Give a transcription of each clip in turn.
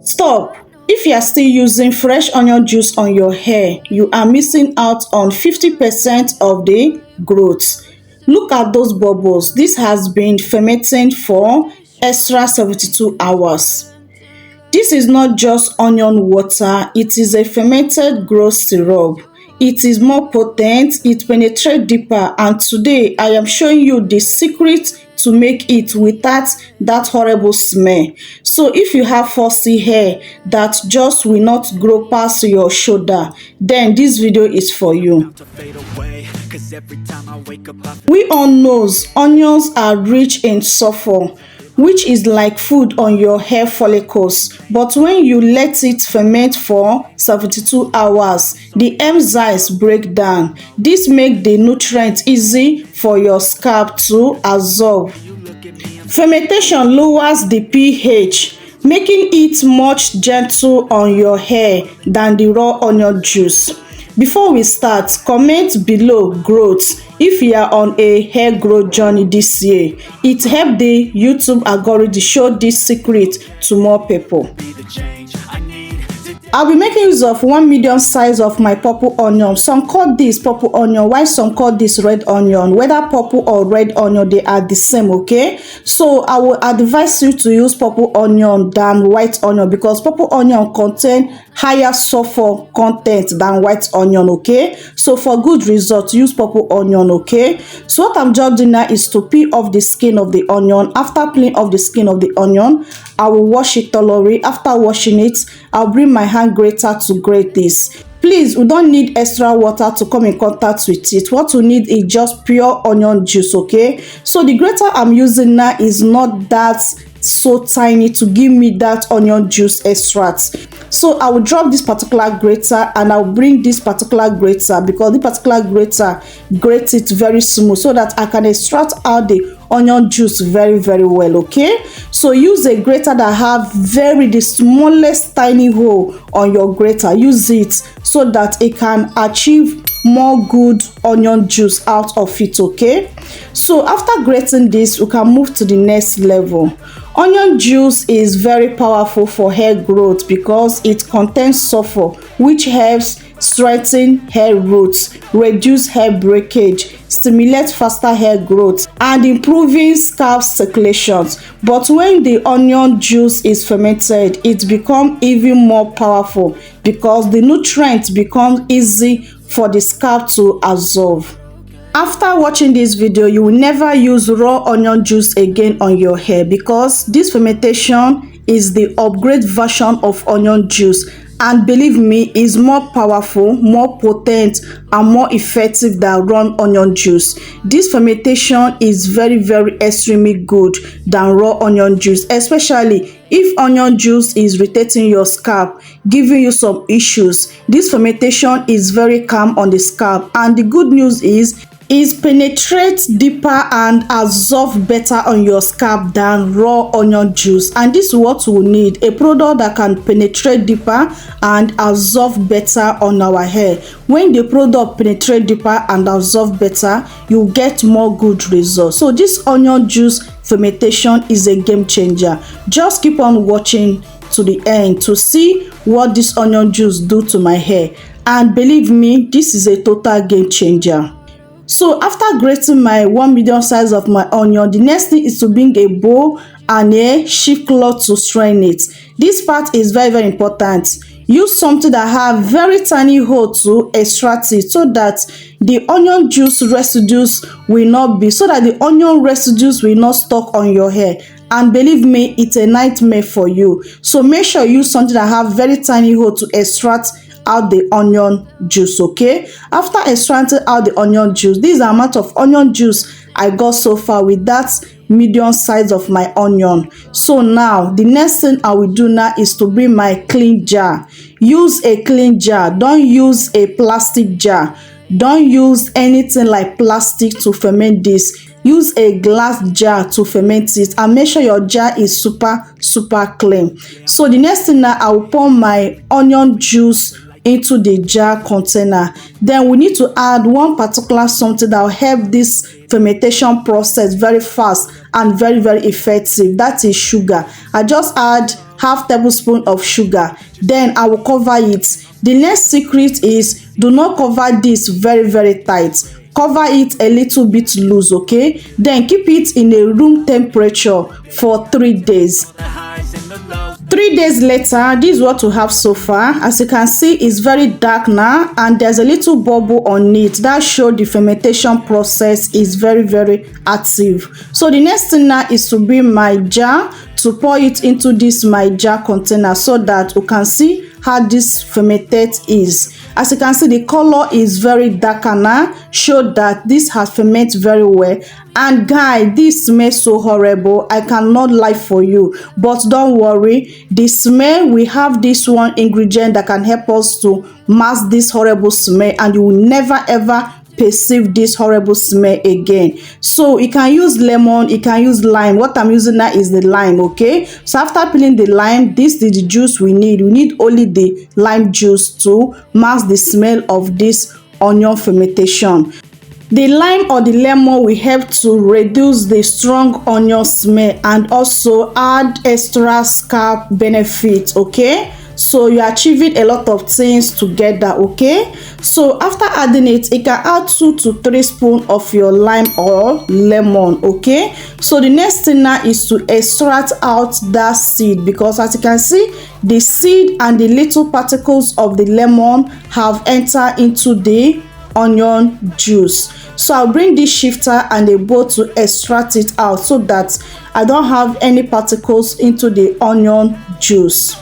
Stop! If you are still using fresh onion juice on your hair, you are missing out on 50% of the growth. Look at those bubbles. This has been fermenting for extra 72 hours. This is not just onion water, it is a fermented growth syrup. It is more potent, it penetrates deeper, and today I am showing you the secret to make it without that horrible smell. So if you have fuzzy hair that just will not grow past your shoulder, then this video is for you. We all know onions are rich in sulfur, which is like food on your hair follicles. But when you let it ferment for 72 hours, the enzymes break down. This makes the nutrients easy for your scalp to absorb. Fermentation lowers the pH, making it much gentle on your hair than the raw onion juice. Before we start, comment below growth if you are on a hair growth journey this year. It helps the YouTube algorithm show this secret to more people. I'll be making use of 1 medium size of my purple onion. Some call this purple onion, while some call this red onion. Whether purple or red onion, they are the same, okay? So I will advise you to use purple onion than white onion, because purple onion contain higher sulfur content than white onion, okay? So for good results, use purple onion, okay? So what I'm just doing now is to peel off the skin of the onion. After peeling off the skin of the onion, I will wash it thoroughly. After washing it, I'll bring my hand grater to grate this. Please, we don't need extra water to come in contact with it. What we need is just pure onion juice, okay? So the grater I'm using now is not that so tiny to give me that onion juice extract. So I will drop this particular grater and I'll bring this particular grater, because the particular grater grates it very smooth so that I can extract out the onion juice very well, okay? So use a grater that have the smallest tiny hole on your grater. Use it so that it can achieve more good onion juice out of it, okay? So after grating this, we can move to the next level. Onion juice is very powerful for hair growth because it contains sulfur, which helps strengthen hair roots, reduce hair breakage, stimulate faster hair growth, and improving scalp circulations. But when the onion juice is fermented, it becomes even more powerful because the nutrients become easy for the scalp to absorb. After watching this video, you will never use raw onion juice again on your hair, because this fermentation is the upgrade version of onion juice, and believe me, is more powerful, more potent, and more effective than raw onion juice. This fermentation is very extremely good than raw onion juice, especially if onion juice is irritating your scalp, giving you some issues. This fermentation is very calm on the scalp, and the good news is penetrates deeper and absorb better on your scalp than raw onion juice. And this is what we need, a product that can penetrate deeper and absorb better on our hair. When the product penetrates deeper and absorb better, you get more good results. So this onion juice fermentation is a game changer. Just keep on watching to the end to see what this onion juice do to my hair, and believe me, this is a total game changer. So after grating my 1 medium size of my onion, the next thing is to bring a bowl and a sheet cloth to strain it. This part is very important. Use something that have very tiny hole to extract it, so that the onion juice residues will not be, stuck on your hair. And believe me, it's a nightmare for you. So make sure you use something that have very tiny hole to extract out the onion juice, okay? After extracting out the onion juice, this is the amount of onion juice I got so far with that medium size of my onion. So now the next thing I will do now is to bring my clean jar. Use a clean jar. Don't use a plastic jar. Don't use anything like plastic to ferment this. Use a glass jar to ferment it, and make sure your jar is super clean. So the next thing now, I will pour my onion juice into the jar container. Then we need to add one particular something that will help this fermentation process very fast and very effective. That is sugar. I just add half tablespoon of sugar. Then I will cover it. The next secret is do not cover this very tight. Cover it a little bit loose, okay? Then keep it in a room temperature for 3 days. 3 days later, this is what we have so far. As you can see, it's very dark now and there's a little bubble on it that shows the fermentation process is very active. So the next thing now is to bring my jar to pour it into this my jar container so that we can see how this fermented is. As you can see, the color is very dark now, show that this has fermented very well. And guys, this smells so horrible, I cannot lie for you, but don't worry, the smell, we have this one ingredient that can help us to mask this horrible smell and you will never ever perceive this horrible smell again. So you can use lemon, you can use lime. What I'm using now is the lime, okay? So after peeling the lime, this is the juice we need. We need only the lime juice to mask the smell of this onion fermentation. The lime or the lemon will help to reduce the strong onion smell and also add extra scalp benefits, okay? So you're achieving a lot of things together, okay? So after adding it, you can add 2 to 3 spoons of your lime or lemon, okay? So the next thing now is to extract out that seed, because as you can see, the seed and the little particles of the lemon have entered into the onion juice. So I'll bring this shifter and a bowl to extract it out so that I don't have any particles into the onion juice.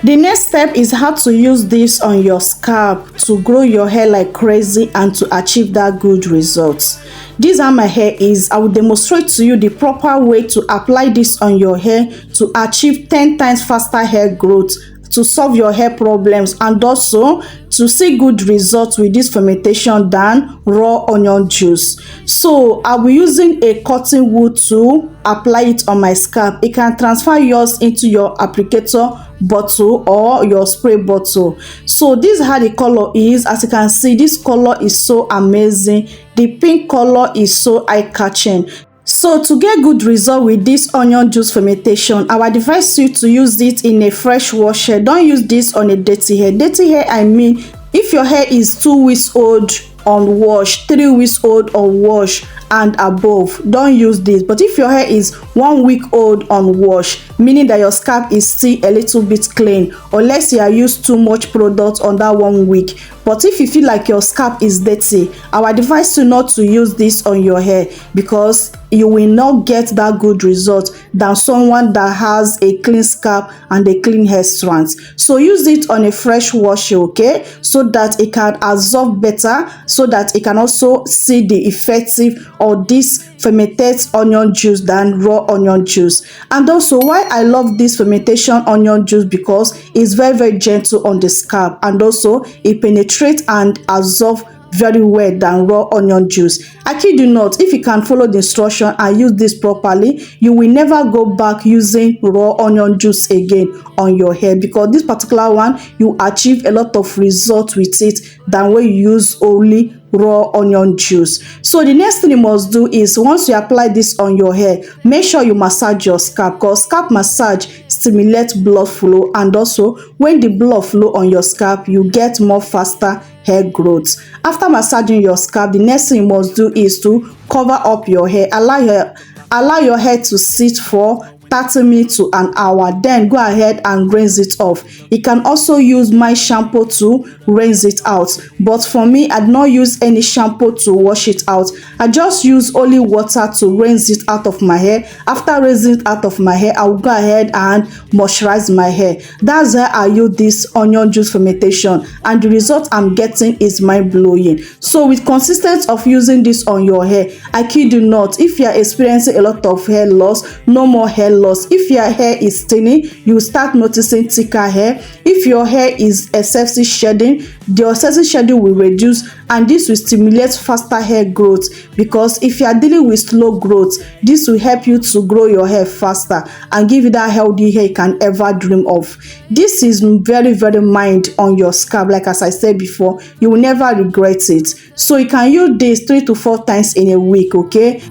The next step is how to use this on your scalp to grow your hair like crazy and to achieve that good results. This is how my hair is. I will demonstrate to you the proper way to apply this on your hair to achieve 10 times faster hair growth, to solve your hair problems, and also to see good results with this fermentation than raw onion juice. So I'll be using a cotton wool to apply it on my scalp. You can transfer yours into your applicator bottle or your spray bottle. So this is how the color is. As you can see, this color is so amazing. The pink color is so eye-catching. So to get good result with this onion juice fermentation, I would advise you to use it in a fresh wash hair. Don't use this on a dirty hair. Dirty hair, I mean, if your hair is 2 weeks old unwashed, 3 weeks old unwashed and above, don't use this. But if your hair is 1 week old unwashed, meaning that your scalp is still a little bit clean, unless you have used too much product on that 1 week. But if you feel like your scalp is dirty, I would advise you not to use this on your hair, because you will not get that good result than someone that has a clean scalp and a clean hair strands. So use it on a fresh wash, okay, so that it can absorb better, so that it can also see the effective or this fermented onion juice than raw onion juice. And also, why I love this fermentation onion juice, because it's very gentle on the scalp, and also it penetrates and absorbs very well than raw onion juice. I kid you not, if you can follow the instruction and use this properly, you will never go back using raw onion juice again on your hair, because this particular one, you achieve a lot of results with it than when you use only raw onion juice. So the next thing you must do is, once you apply this on your hair, make sure you massage your scalp, because scalp massage stimulates blood flow, and also when the blood flow on your scalp, you get more faster hair growth. After massaging your scalp, the next thing you must do is to cover up your hair. Allow your hair to sit for 30 minutes to an hour, then go ahead and rinse it off. You can also use my shampoo to rinse it out, but for me, I do not use any shampoo to wash it out. I just use only water to rinse it out of my hair. After rinsing it out of my hair, I will go ahead and moisturize my hair. That's why I use this onion juice fermentation, and the result I'm getting is mind-blowing. So with consistency of using this on your hair, I kid you not, if you are experiencing a lot of hair loss, no more hair loss. If your hair is thinning, you start noticing thicker hair. If your hair is excessive shedding, the excessive shedding will reduce, and this will stimulate faster hair growth, because if you are dealing with slow growth, this will help you to grow your hair faster and give you that healthy hair you can ever dream of. This is very mild on your scalp. Like as I said before, you will never regret it. So you can use this 3 to 4 times in a week, okay?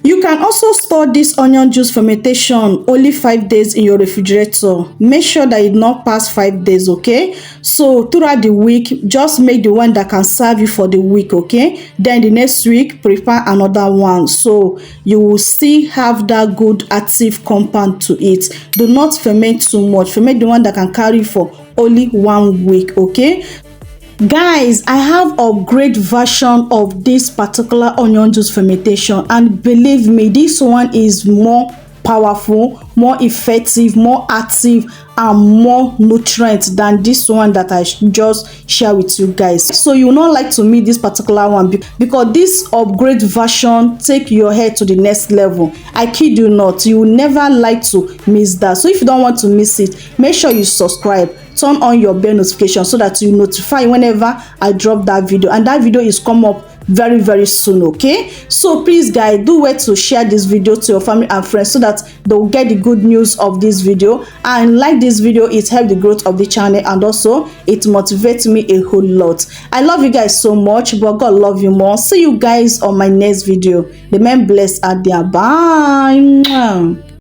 You can also store this onion juice fermentation only 5 days in your refrigerator. Make sure that it not pass 5 days, okay? So throughout the week, just make the one that can serve you for the week, okay? Then the next week, prepare another one. So you will still have that good active compound to it. Do not ferment too much. Ferment the one that can carry for only 1 week, okay? Guys, I have a great version of this particular onion juice fermentation, and believe me, this one is more powerful, more effective, more active, and more nutrients than this one that I just share with you guys. So you will not like to meet this particular one because this upgrade version take your hair to the next level. I kid you not, you will never like to miss that. So if you don't want to miss it, make sure you subscribe, turn on your bell notification so that you notify whenever I drop that video, and that video is come up very soon, okay? So please guys, do well to share this video to your family and friends so that they'll get the good news of this video, and like this video, it helps the growth of the channel, and also it motivates me a whole lot. I love you guys so much, but God love you more. See you guys on my next video. Remain blessed out there. Bye.